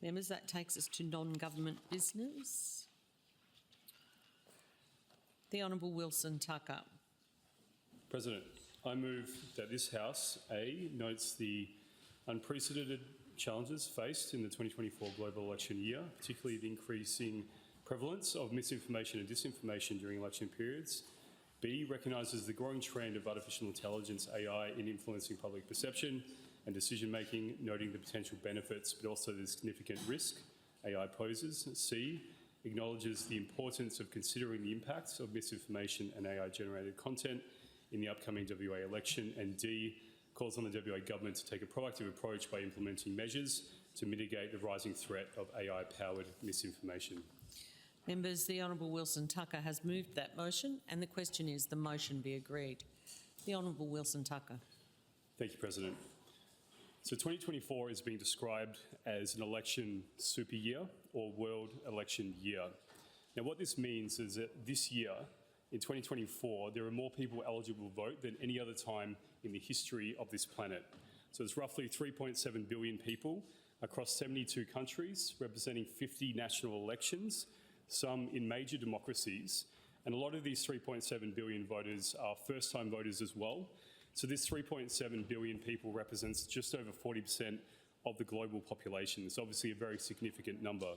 Members, that takes us to non-government business. The Honourable Wilson Tucker. President, I move that this House, A, notes the unprecedented challenges faced in the 2024 global election year, particularly the increasing prevalence of misinformation and disinformation during election periods. B, recognises the growing trend of artificial intelligence, AI, in influencing public perception and decision-making, noting the potential benefits but also the significant risk AI poses. C, acknowledges the importance of considering the impacts of misinformation and AI-generated content in the upcoming WA election. And D, calls on the WA government to take a proactive approach by implementing measures to mitigate the rising threat of AI-powered misinformation. Members, the Honourable Wilson Tucker has moved that motion, and the question is the motion be agreed. The Honourable Wilson Tucker. Thank you, President. So 2024 is being described as an election super year or world election year. Now, what this means is that this year, in 2024, there are more people eligible to vote than any other time in the history of this planet. So it's roughly 3.7 billion people across 72 countries, representing 50 national elections, some in major democracies. And a lot of these 3.7 billion voters are first-time voters as well. So this 3.7 billion people represents just over 40% of the global population. It's obviously a very significant number.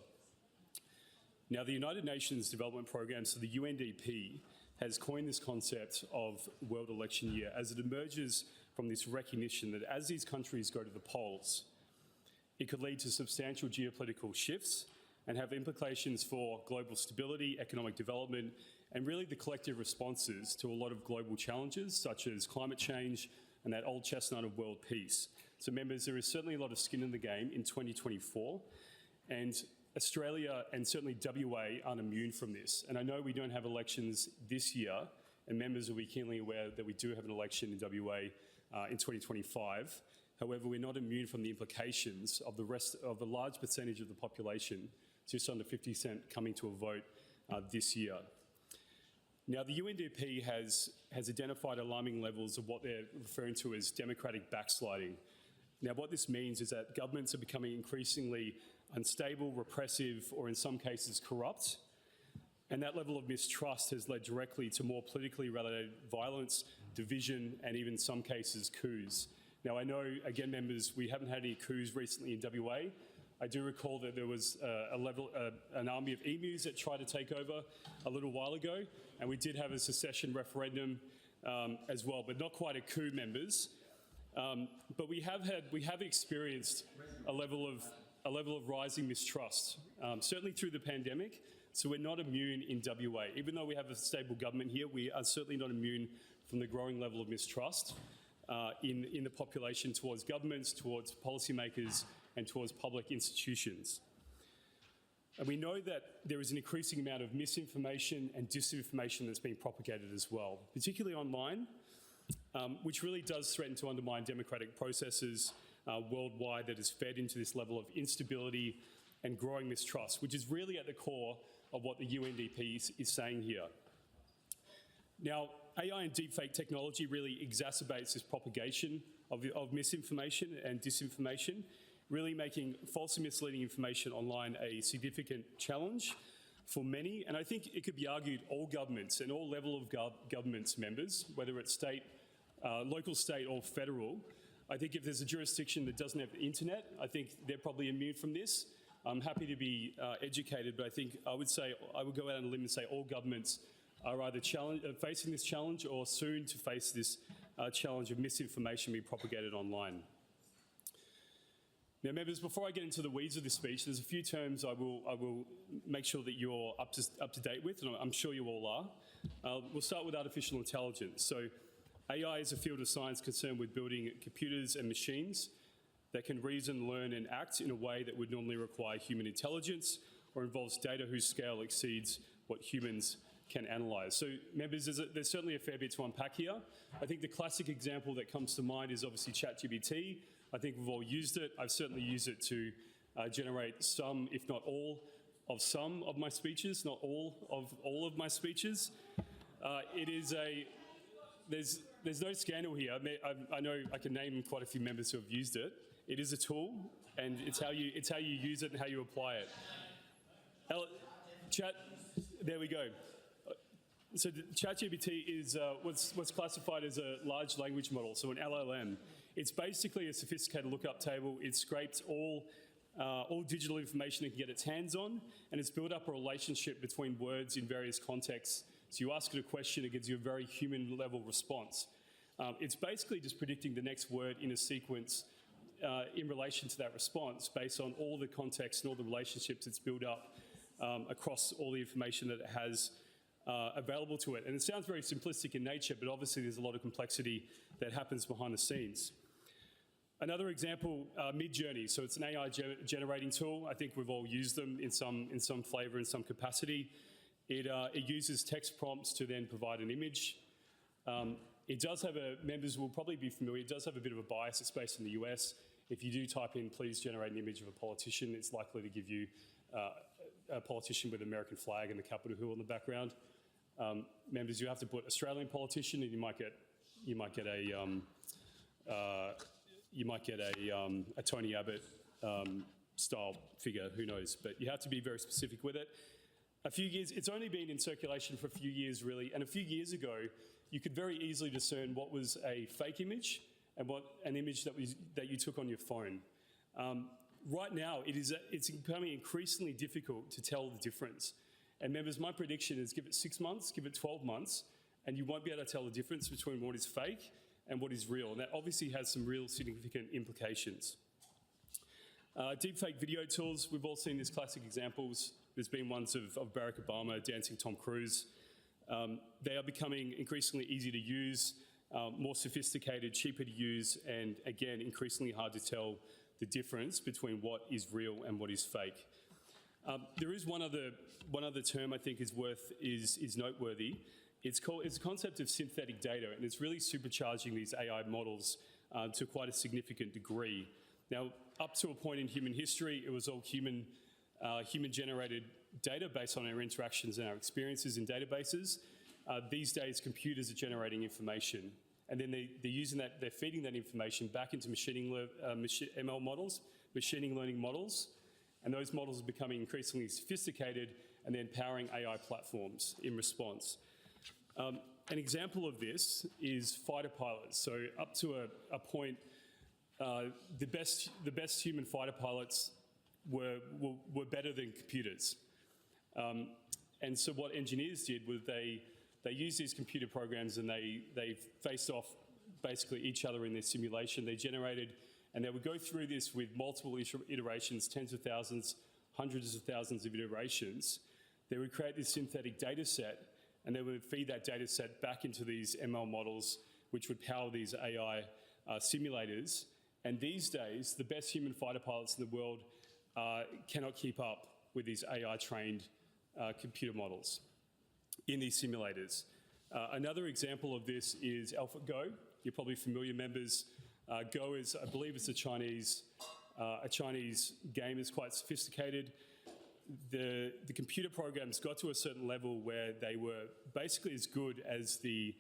Now, the United Nations Development Programme, so the UNDP, has coined this concept of World Election Year as it emerges from this recognition that as these countries go to the polls, it could lead to substantial geopolitical shifts and have implications for global stability, economic development, and really the collective responses to a lot of global challenges, such as climate change and that old chestnut of world peace. So, members, there is certainly a lot of skin in the game in 2024, and Australia and certainly WA aren't immune from this. And I know we don't have elections this year, and members will be keenly aware that we do have an election in WA in 2025. However, we're not immune from the implications of the rest of a large percentage of the population, just under 50% coming to a vote this year. Now, the UNDP has identified alarming levels of what they're referring to as democratic backsliding. Now, what this means is that governments are becoming increasingly unstable, repressive, or in some cases corrupt. And that level of mistrust has led directly to more politically related violence, division, and even in some cases coups. Now, I know, again, members, we haven't had any coups recently in WA. I do recall that there was an army of emus that tried to take over a little while ago, and we did have a secession referendum as well, but not quite a coup, members. But we have experienced a level of rising mistrust, certainly through the pandemic. So we're not immune in WA. Even though we have a stable government here, we are certainly not immune from the growing level of mistrust in the population towards governments, towards policymakers, and towards public institutions. And we know that there is an increasing amount of misinformation and disinformation that's being propagated as well, particularly online, which really does threaten to undermine democratic processes worldwide that is fed into this level of instability and growing mistrust, which is really at the core of what the UNDP is saying here. Now, AI and deepfake technology really exacerbates this propagation of misinformation and disinformation, really making false and misleading information online a significant challenge for many. And I think it could be argued all governments and all level of governments members, whether it's state, local, state or federal, I think if there's a jurisdiction that doesn't have the internet, I think they're probably immune from this. I'm happy to be educated, but I think I would go out on a limb and say all governments are either facing this challenge or soon to face this challenge of misinformation being propagated online. Now, members, before I get into the weeds of this speech, there's a few terms I will make sure that you're up to date with, and I'm sure you all are. We'll start with artificial intelligence. So AI is a field of science concerned with building computers and machines that can reason, learn and act in a way that would normally require human intelligence or involves data whose scale exceeds what humans can analyse. So, members, there's certainly a fair bit to unpack here. I think the classic example that comes to mind is obviously ChatGPT. I think we've all used it. I've certainly used it to generate some, if not all, of some of my speeches, not all of my speeches. There's no scandal here. I know I can name quite a few members who have used it. It is a tool, and it's how you use it and how you apply it. Chat, there we go. So ChatGPT is what's classified as a large language model, so an LLM. It's basically a sophisticated lookup table. It scrapes all digital information it can get its hands on, and it's built up a relationship between words in various contexts. So you ask it a question, it gives you a very human-level response. It's basically just predicting the next word in a sequence in relation to that response based on all the context and all the relationships it's built up across all the information that it has available to it. And it sounds very simplistic in nature, but obviously there's a lot of complexity that happens behind the scenes. Another example, Midjourney. So it's an AI generating tool. I think we've all used them in some flavor, in some capacity. It uses text prompts to then provide an image. It does have members will probably be familiar, it does have a bit of a bias. It's based in the US. If you do type in, please generate an image of a politician, it's likely to give you a politician with an American flag and the Capitol Hill in the background. Members, you have to put Australian politician, and you might get a Tony Abbott style figure, who knows? But you have to be very specific with it. It's only been in circulation for a few years, really, and a few years ago, you could very easily discern what was a fake image and what an image that you took on your phone. Right now, it's becoming increasingly difficult to tell the difference. And members, my prediction is give it 6 months, give it 12 months, and you won't be able to tell the difference between what is fake and what is real. And that obviously has some real significant implications. Deepfake video tools, we've all seen these classic examples. There's been ones of Barack Obama dancing Tom Cruise. They are becoming increasingly easy to use, more sophisticated, cheaper to use, and again, increasingly hard to tell the difference between what is real and what is fake. There is one other term I think is noteworthy. It's a concept of synthetic data, and it's really supercharging these AI models to quite a significant degree. Now, up to a point in human history, it was all human-generated data based on our interactions and our experiences in databases. These days, computers are generating information, and then they're feeding that information back into ML models, machine learning models, and those models are becoming increasingly sophisticated and then powering AI platforms in response. An example of this is fighter pilots. So up to a point, the best human fighter pilots were better than computers. And so what engineers did was they used these computer programs and they faced off basically each other in their simulation. They generated, and they would go through this with multiple iterations, tens of thousands, hundreds of thousands of iterations. They would create this synthetic data set, and they would feed that data set back into these ML models, which would power these AI simulators. And these days, the best human fighter pilots in the world cannot keep up with these AI-trained computer models in these simulators. Another example of this is AlphaGo. You're probably familiar, members. Go is, I believe it's a Chinese game. It's quite sophisticated. The computer programs got to a certain level where they were basically as good as the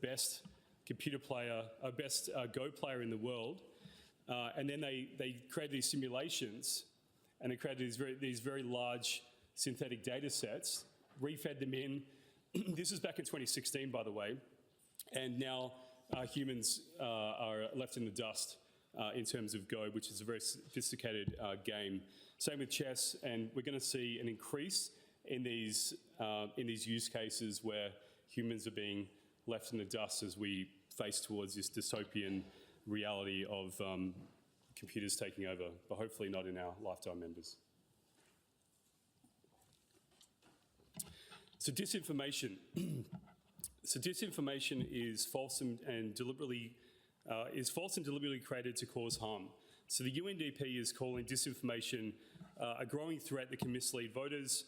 best computer player, best Go player in the world. And then they created these simulations, and they created these very large synthetic data sets, refed them in. This is back in 2016, by the way, and now humans are left in the dust in terms of Go, which is a very sophisticated game. Same with chess, and we're going to see an increase in these use cases where humans are being left in the dust as we face towards this dystopian reality of computers taking over, but hopefully not in our lifetime, members. So disinformation. So disinformation is false and deliberately created to cause harm. So the UNDP is calling disinformation a growing threat that can mislead voters,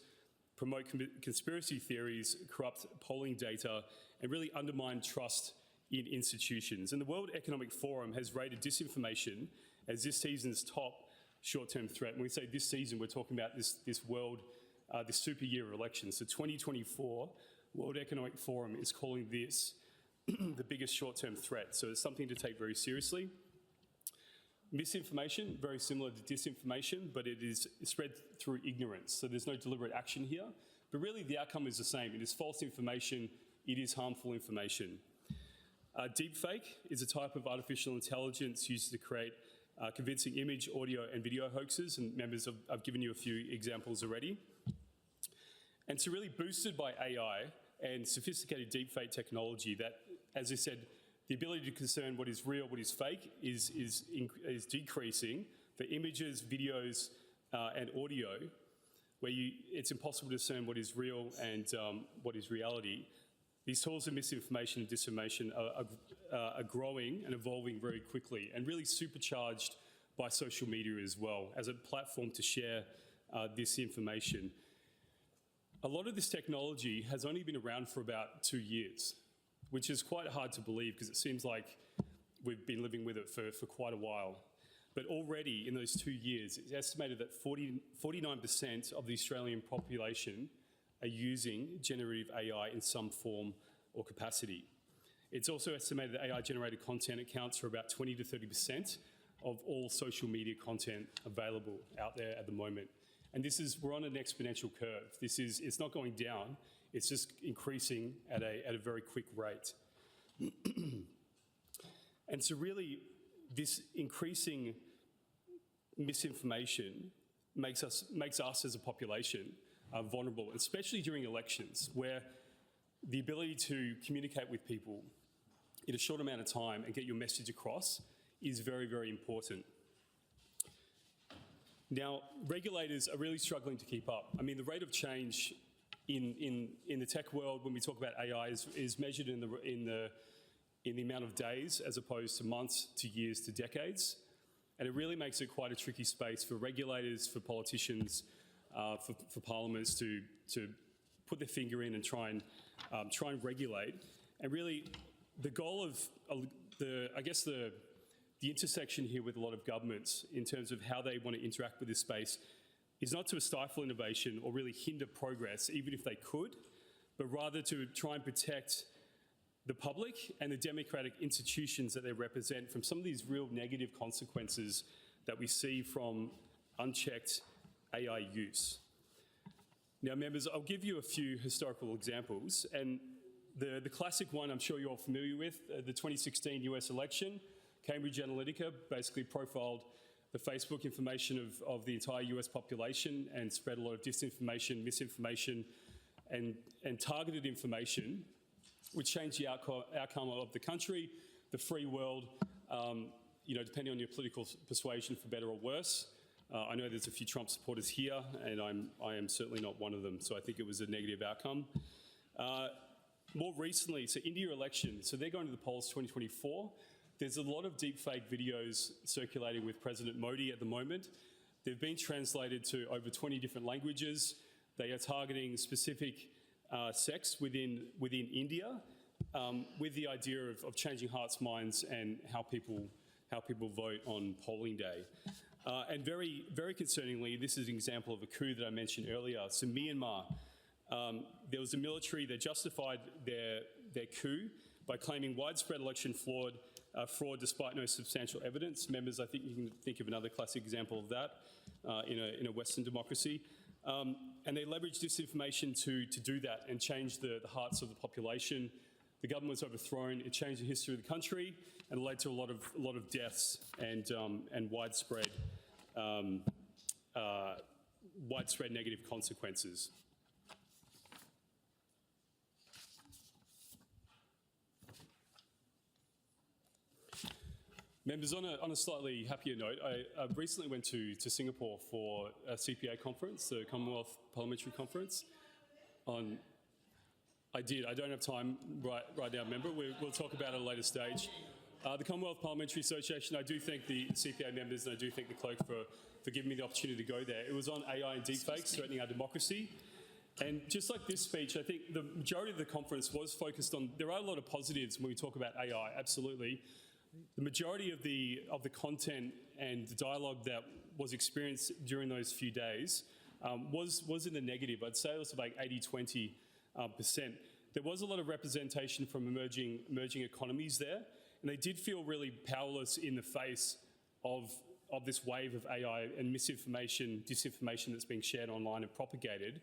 promote conspiracy theories, corrupt polling data, and really undermine trust in institutions. And the World Economic Forum has rated disinformation as this season's top short-term threat. When we say this season, we're talking about this super year of elections. So 2024, World Economic Forum is calling this the biggest short-term threat. So it's something to take very seriously. Misinformation, very similar to disinformation, but it is spread through ignorance. So there's no deliberate action here. But really the outcome is the same. It is false information. It is harmful information. Deepfake is a type of artificial intelligence used to create convincing image, audio, and video hoaxes. And members, I've given you a few examples already. And so really boosted by AI and sophisticated deepfake technology that, as I said, the ability to discern what is real, what is fake is decreasing for images, videos, and audio, where it's impossible to discern what is real and what is reality. These tools of misinformation and disinformation are growing and evolving very quickly and really supercharged by social media as well as a platform to share this information. A lot of this technology has only been around for about 2 years, which is quite hard to believe because it seems like we've been living with it for quite a while. But already in those 2 years, it's estimated that 49% of the Australian population are using generative AI in some form or capacity. It's also estimated that AI-generated content accounts for about 20 to 30% of all social media content available out there at the moment. And we're on an exponential curve. It's not going down, it's just increasing at a very quick rate. And so really, this increasing misinformation makes us as a population vulnerable, especially during elections, where the ability to communicate with people in a short amount of time and get your message across is very, very important. Now, regulators are really struggling to keep up. I mean, the rate of change in the tech world when we talk about AI is measured in the amount of days as opposed to months to years to decades. And it really makes it quite a tricky space for regulators, for politicians, for parliaments to put their finger in and try and regulate. And really, the goal of the intersection here with a lot of governments in terms of how they want to interact with this space is not to stifle innovation or really hinder progress, even if they could, but rather to try and protect the public and the democratic institutions that they represent from some of these real negative consequences that we see from unchecked AI use. Now, members, I'll give you a few historical examples, and the classic one I'm sure you're all familiar with, the 2016 US election. Cambridge Analytica basically profiled the Facebook information of the entire US population and spread a lot of disinformation, misinformation, and targeted information, which changed the outcome of the country, the free world, depending on your political persuasion, for better or worse. I know there's a few Trump supporters here, and I am certainly not one of them, so I think it was a negative outcome. More recently, so India election, so they're going to the polls 2024. There's a lot of deepfake videos circulating with President Modi at the moment. They've been translated to over 20 different languages. They are targeting specific sects within India with the idea of changing hearts, minds, and how people vote on polling day. And very, very concerningly, this is an example of a coup that I mentioned earlier. So Myanmar, there was a military that justified their coup by claiming widespread election fraud despite no substantial evidence. Members, I think you can think of another classic example of that in a Western democracy. And they leveraged disinformation to do that and change the hearts of the population. The government was overthrown. It changed the history of the country and led to a lot of deaths and widespread negative consequences. Members, on a slightly happier note, I recently went to Singapore for a CPA conference, the Commonwealth Parliamentary Conference. I did. I don't have time right now, member. We'll talk about it at a later stage. The Commonwealth Parliamentary Association, I do thank the CPA members and I do thank the clerk for giving me the opportunity to go there. It was on AI and deepfakes threatening our democracy. And just like this speech, I think the majority of the conference was focused on, there are a lot of positives when we talk about AI, absolutely. The majority of the content and the dialogue that was experienced during those few days was in the negative. I'd say it was about 80-20%. There was a lot of representation from emerging economies there, and they did feel really powerless in the face of this wave of AI and misinformation, disinformation that's being shared online and propagated,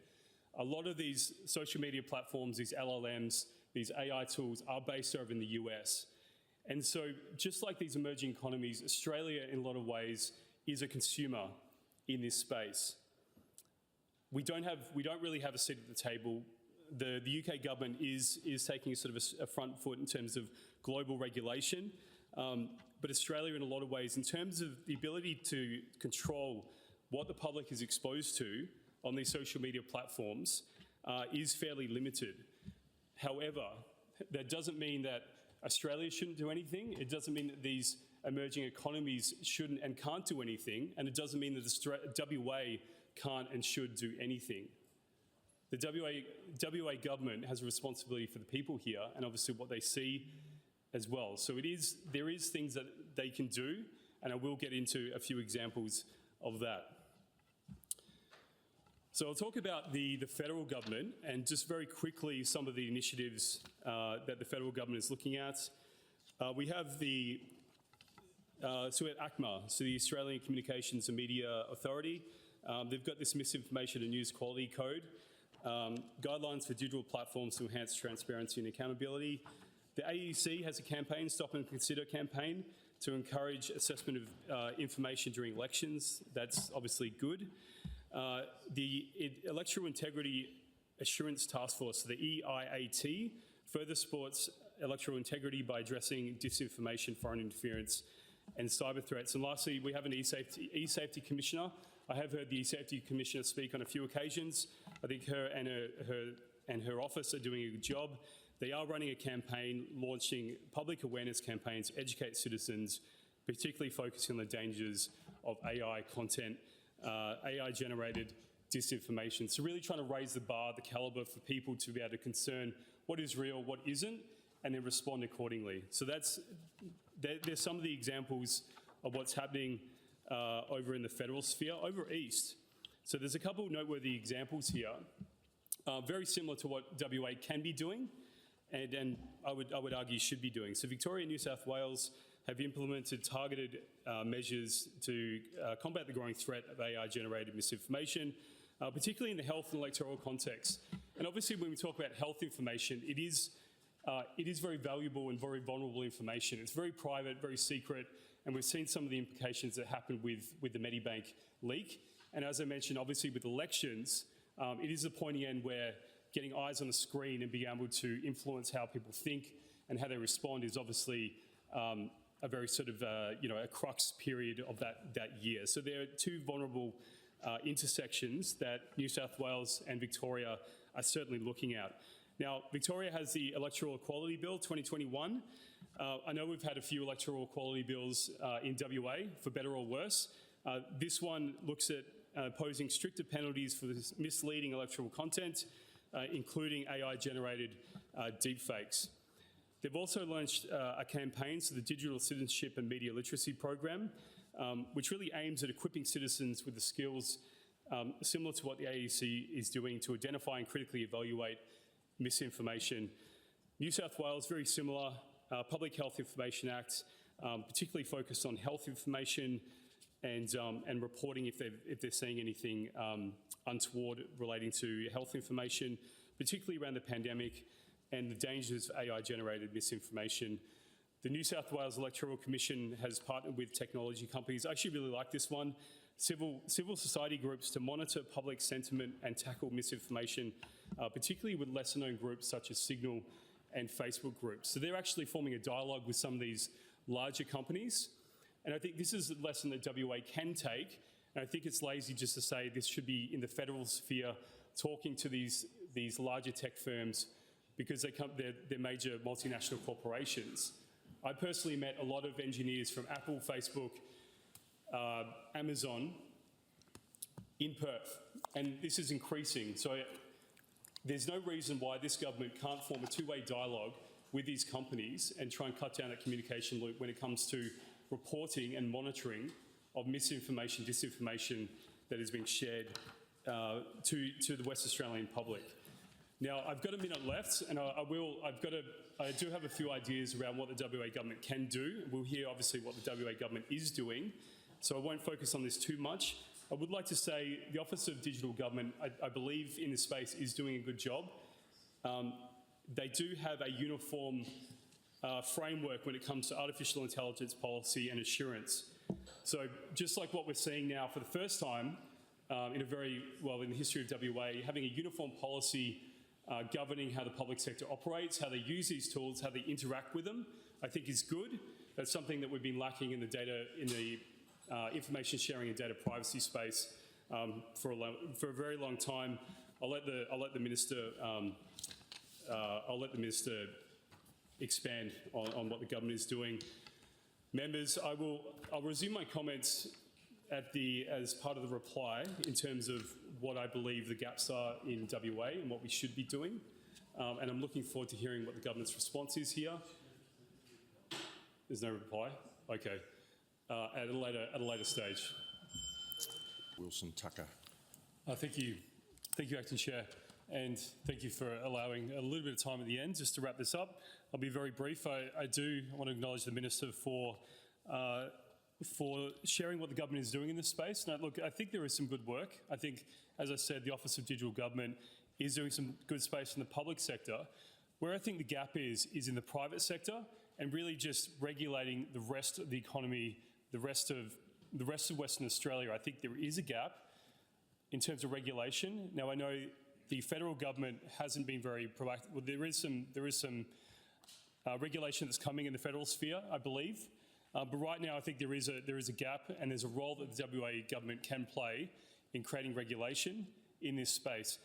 a lot of these social media platforms, these LLMs, these AI tools are based over in the US. And so just like these emerging economies, Australia in a lot of ways is a consumer in this space. We don't really have a seat at the table. The UK government is taking sort of a front foot in terms of global regulation, but Australia in a lot of ways, in terms of the ability to control what the public is exposed to on these social media platforms, is fairly limited. However, that doesn't mean that Australia shouldn't do anything. It doesn't mean that these emerging economies shouldn't and can't do anything, and it doesn't mean that WA can't and should do anything. The WA government has a responsibility for the people here and obviously what they see as well. So there is things that they can do, and I will get into a few examples of that. So I'll talk about the federal government and just very quickly some of the initiatives that the federal government is looking at. We have so at ACMA, so the Australian Communications and Media Authority, they've got this Misinformation and News Quality Code, guidelines for digital platforms to enhance transparency and accountability. The AEC has a campaign, Stop and Consider campaign, to encourage assessment of information during elections. That's obviously good. The Electoral Integrity Assurance Task Force, the EIAT, further supports electoral integrity by addressing disinformation, foreign interference, and cyber threats. And lastly, we have an e-safety commissioner. I have heard the e-safety commissioner speak on a few occasions. I think her and her office are doing a good job. They are running a campaign, launching public awareness campaigns to educate citizens, particularly focusing on the dangers of AI content, AI-generated disinformation. So really trying to raise the bar, the caliber for people to be able to discern what is real, what isn't, and then respond accordingly. So there's some of the examples of what's happening over in the federal sphere. Over east, so there's a couple of noteworthy examples here, very similar to what WA can be doing, and I would argue should be doing. So Victoria and New South Wales have implemented targeted measures to combat the growing threat of AI-generated misinformation, particularly in the health and electoral context. And obviously when we talk about health information, it is very valuable and very vulnerable information. It's very private, very secret, and we've seen some of the implications that happened with the Medibank leak. And as I mentioned, obviously with elections, it is the pointy end where getting eyes on the screen and being able to influence how people think and how they respond is obviously a very sort of, a crux period of that year. So there are two vulnerable intersections that New South Wales and Victoria are certainly looking at. Now, Victoria has the Electoral Equality Bill 2021. I know we've had a few electoral equality bills in WA, for better or worse. This one looks at imposing stricter penalties for this misleading electoral content, including AI-generated deepfakes. They've also launched a campaign, so the Digital Citizenship and Media Literacy Program, which really aims at equipping citizens with the skills similar to what the AEC is doing to identify and critically evaluate misinformation. New South Wales, very similar, Public Health Information Act, particularly focused on health information and reporting if they're seeing anything untoward relating to health information, particularly around the pandemic and the dangers of AI-generated misinformation. The New South Wales Electoral Commission has partnered with technology companies. I actually really like this one. Civil society groups to monitor public sentiment and tackle misinformation, particularly with lesser-known groups such as Signal and Facebook groups. So they're actually forming a dialogue with some of these larger companies. And I think this is a lesson that WA can take. And I think it's lazy just to say this should be in the federal sphere, talking to these larger tech firms because they're major multinational corporations. I personally met a lot of engineers from Apple, Facebook, Amazon in Perth, and this is increasing. So there's no reason why this government can't form a two-way dialogue with these companies and try and cut down that communication loop when it comes to reporting and monitoring of misinformation, disinformation that is being shared to the West Australian public. Now, I've got a minute left, and I do have a few ideas around what the WA government can do. We'll hear, obviously, what the WA government is doing, so I won't focus on this too much. I would like to say the Office of Digital Government, I believe in this space, is doing a good job. They do have a uniform framework when it comes to artificial intelligence policy and assurance. So just like what we're seeing now for the first time in the history of WA, having a uniform policy governing how the public sector operates, how they use these tools, how they interact with them, I think is good. That's something that we've been lacking in the information sharing and data privacy space for a very long time. I'll let the minister expand on what the government is doing. Members, I'll resume my comments as part of the reply in terms of what I believe the gaps are in WA and what we should be doing. And I'm looking forward to hearing what the government's response is here. There's no reply? Okay. At a later stage. Wilson Tucker. Thank you. Thank you, Acting Chair. And thank you for allowing a little bit of time at the end just to wrap this up. I'll be very brief. I do want to acknowledge the Minister for sharing what the government is doing in this space. Now, look, I think there is some good work. I think, as I said, the Office of Digital Government is doing some good space in the public sector. Where I think the gap is in the private sector and really just regulating the rest of the economy, the rest of Western Australia. I think there is a gap in terms of regulation. Now, I know the federal government hasn't been very proactive. Well, there is some regulation that's coming in the federal sphere, I believe. But right now, I think there is a gap, and there's a role that the WA government can play in creating regulation in this space.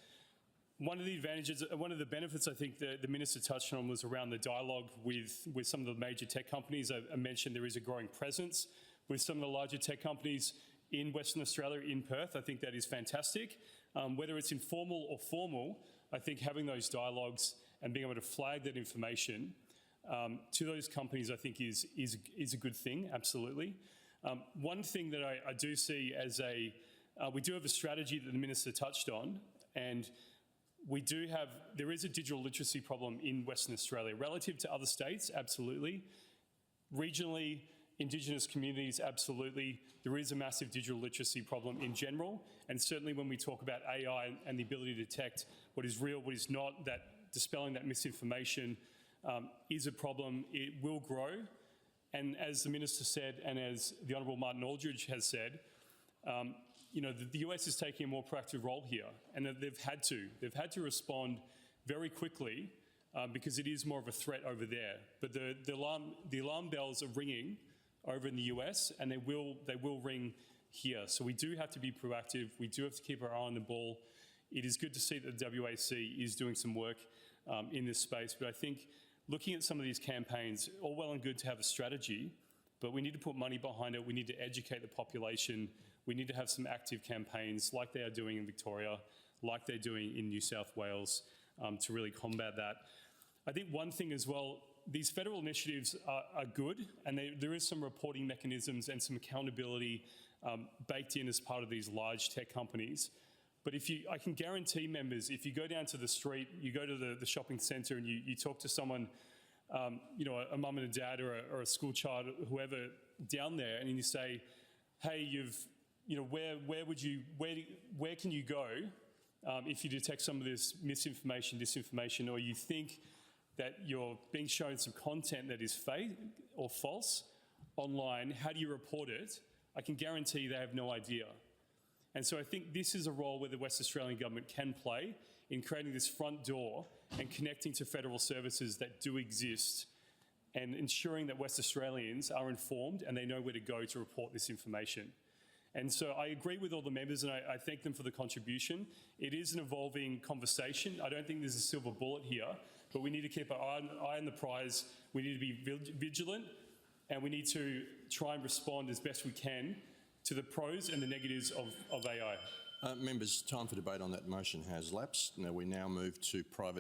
One of the benefits I think the Minister touched on was around the dialogue with some of the major tech companies. I mentioned there is a growing presence with some of the larger tech companies in Western Australia, in Perth. I think that is fantastic. Whether it's informal or formal, I think having those dialogues and being able to flag that information to those companies, I think is a good thing, absolutely. One thing that I do see we do have a strategy that the Minister touched on, and there is a digital literacy problem in Western Australia. Relative to other states, absolutely. Regionally, Indigenous communities, absolutely. There is a massive digital literacy problem in general, and certainly when we talk about AI and the ability to detect what is real, what is not, that dispelling that misinformation is a problem. It will grow, and as the Minister said, and as the Honourable Martin Aldridge has said, the US is taking a more proactive role here, and they've had to respond very quickly because it is more of a threat over there. But the alarm bells are ringing over in the US, and they will ring here. So we do have to be proactive. We do have to keep our eye on the ball. It is good to see that the WAC is doing some work in this space, but I think looking at some of these campaigns, all well and good to have a strategy, but we need to put money behind it. We need to educate the population. We need to have some active campaigns like they are doing in Victoria, like they're doing in New South Wales to really combat that. I think one thing as well, these federal initiatives are good, and there is some reporting mechanisms and some accountability baked in as part of these large tech companies. But I can guarantee members, if you go down to the street, you go to the shopping centre and you talk to someone, a mum and a dad or a school child, whoever down there, and you say, hey, where can you go if you detect some of this misinformation, disinformation, or you think that you're being shown some content that is fake or false online, how do you report it? I can guarantee they have no idea. And so I think this is a role where the West Australian government can play in creating this front door and connecting to federal services that do exist and ensuring that West Australians are informed and they know where to go to report this information. And so I agree with all the members, and I thank them for the contribution. It is an evolving conversation. I don't think there's a silver bullet here, but we need to keep our eye on the prize. We need to be vigilant, and we need to try and respond as best we can to the pros and the negatives of AI. Members, time for debate on that motion has lapsed. Now we move to private